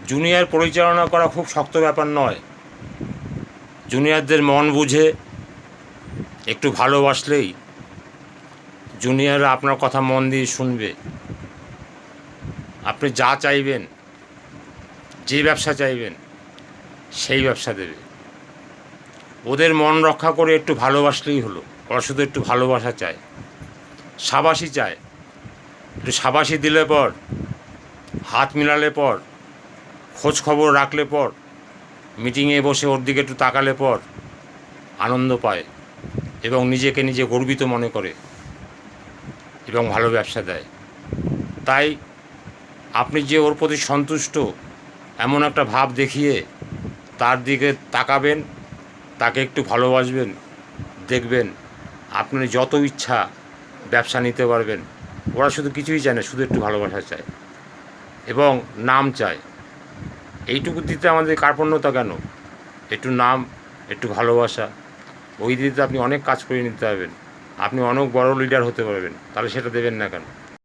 Junior পরিচালনা করা খুব শক্ত ব্যাপার নয়। জুনিয়রদের মন বুঝে একটু ভালোবাসলেই জুনিয়ররা আপনার কথা মন দিয়ে শুনবে। আপনি যা চাইবেন, যে ব্যবসা চাইবেন সেই ব্যবসা দেবে। ওদের মন রক্ষা করে একটু ভালোবাসলেই হলো। ওরা শুধু একটু ভালোবাসা চায়, সাবাসি চায়। একটু সাবাসি দিলে পর, হাত মিলালে পর, খোঁজ খবর রাখলে পর, মিটিংয়ে বসে ওর দিকে একটু তাকালে পর আনন্দ পায় এবং নিজেকে নিজে গর্বিত মনে করে এবং ভালো ব্যবসা দেয়। তাই আপনি যে ওর প্রতি সন্তুষ্ট এমন একটা ভাব দেখিয়ে তার দিকে তাকাবেন, তাকে একটু ভালোবাসবেন, দেখবেন আপনি যত ইচ্ছা ব্যবসা নিতে পারবেন। ওরা শুধু কিছুই চায় না, শুধু একটু ভালোবাসা চায় এবং নাম চায়। এইটুকু দিতে আমাদের কার্পণ্যতা কেন? একটু নাম, একটু ভালোবাসা, ওই দিতে আপনি অনেক কাজ করে নিতে পারবেন। আপনি অনেক বড় লিডার হতে পারবেন, তাহলে সেটা দেবেন না কেন?